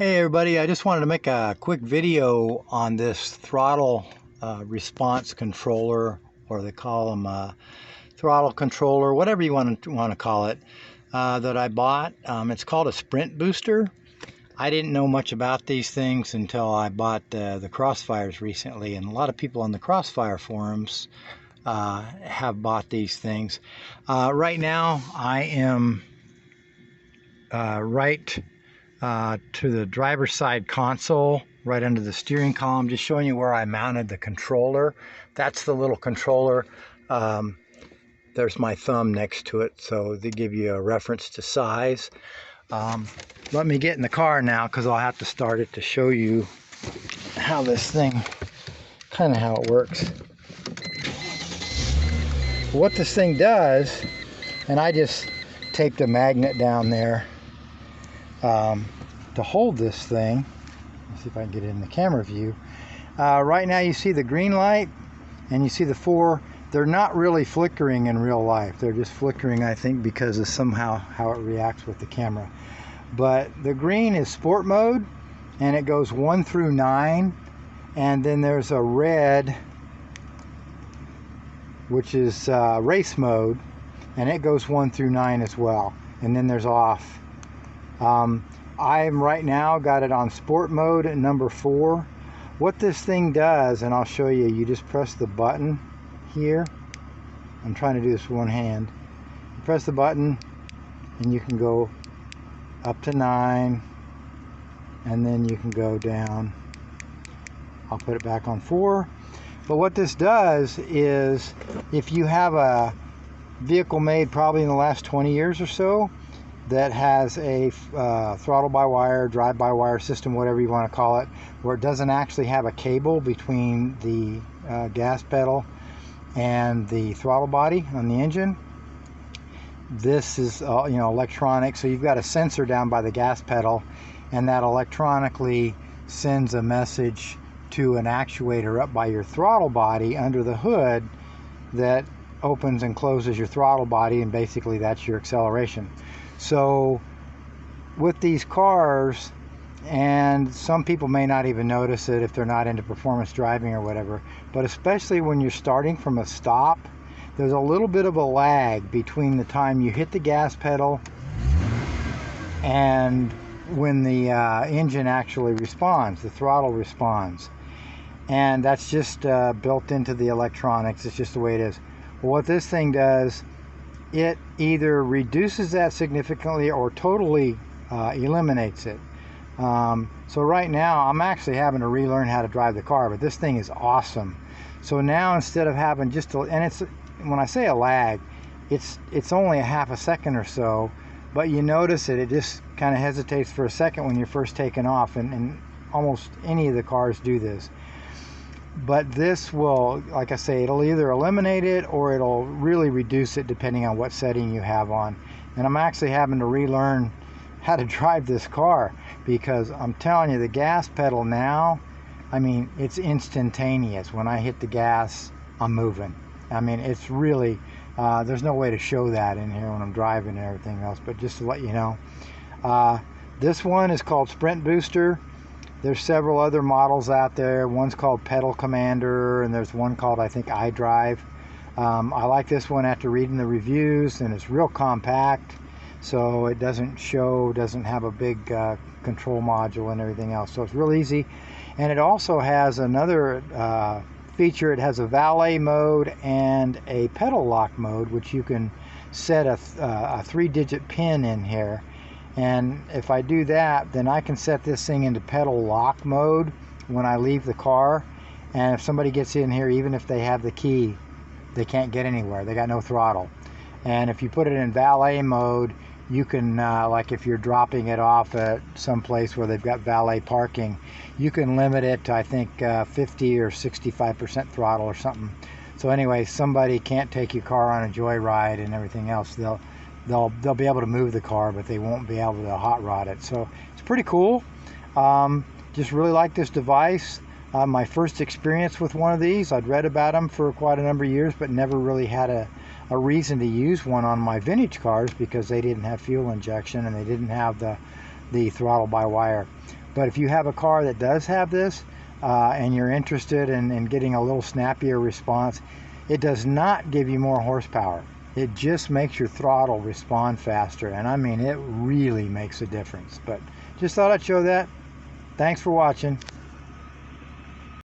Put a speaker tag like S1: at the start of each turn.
S1: Hey everybody, I just wanted to make a quick video on this throttle response controller, or they call them throttle controller, whatever you want to call it, that I bought. It's called a sprint booster. I didn't know much about these things until I bought the Crossfires recently, and a lot of people on the Crossfire forums have bought these things. Right now I am to the driver's side console, right under the steering column, just showing you where I mounted the controller. That's the little controller. There's my thumb next to it, so they give you a reference to size. Let me get in the car now, because I'll have to start it to show you how this thing, kind of how it works. What this thing does, and I just taped a magnet down there to hold this thing. Let's see if I can get it in the camera view. Right now you see the green light and you see the four. They're not really flickering in real life. They're just flickering, I think, because of somehow how it reacts with the camera. But the green is sport mode, and it goes 1 through 9. And then there's a red, which is race mode, and it goes 1 through 9 as well. And then there's off. I'm right now got it on sport mode at number 4. What this thing does, and I'll show you, you just press the button here. I'm trying to do this with one hand. You press the button and you can go up to 9, and then you can go down. I'll put it back on 4. But what this does is, if you have a vehicle made probably in the last 20 years or so that has a throttle by wire, drive by wire system, whatever you want to call it, where it doesn't actually have a cable between the gas pedal and the throttle body on the engine, this is electronic. So you've got a sensor down by the gas pedal, and that electronically sends a message to an actuator up by your throttle body under the hood that opens and closes your throttle body, and basically that's your acceleration. So with these cars, and some people may not even notice it if they're not into performance driving or whatever, but especially when you're starting from a stop, there's a little bit of a lag between the time you hit the gas pedal and when the engine actually responds, the throttle responds. And that's just built into the electronics. It's just the way it is. Well, what this thing does, it either reduces that significantly or totally eliminates it. So right now I'm actually having to relearn how to drive the car, but this thing is awesome. So now, instead of having just and it's, when I say a lag, it's only a half a second or so, but you notice it just kind of hesitates for a second when you're first taking off, and almost any of the cars do this. But this will, like I say, it'll either eliminate it or it'll really reduce it depending on what setting you have on. And I'm actually having to relearn how to drive this car, because I'm telling you, the gas pedal now, I mean, it's instantaneous. When I hit the gas, I'm moving. I mean, it's really, there's no way to show that in here when I'm driving and everything else, but just to let you know. This one is called Sprint Booster. There's several other models out there. One's called Pedal Commander, and there's one called, I think, iDrive. I like this one after reading the reviews, and it's real compact, so it doesn't have a big control module and everything else. So it's real easy. And it also has another feature. It has a valet mode and a pedal lock mode, which you can set a 3-digit pin in here. And if I do that, then I can set this thing into pedal lock mode when I leave the car. And if somebody gets in here, even if they have the key, they can't get anywhere. They got no throttle. And if you put it in valet mode, you can, like if you're dropping it off at some place where they've got valet parking, you can limit it to, I think, 50 or 65% throttle or something. So anyway, somebody can't take your car on a joyride and everything else. They'll be able to move the car, but they won't be able to hot rod it. So it's pretty cool. Just really like this device. My first experience with one of these, I'd read about them for quite a number of years, but never really had a reason to use one on my vintage cars, because they didn't have fuel injection and they didn't have the throttle by wire. But if you have a car that does have this, and you're interested in getting a little snappier response, it does not give you more horsepower. It just makes your throttle respond faster, and I mean, it really makes a difference. But just thought I'd show that. Thanks for watching.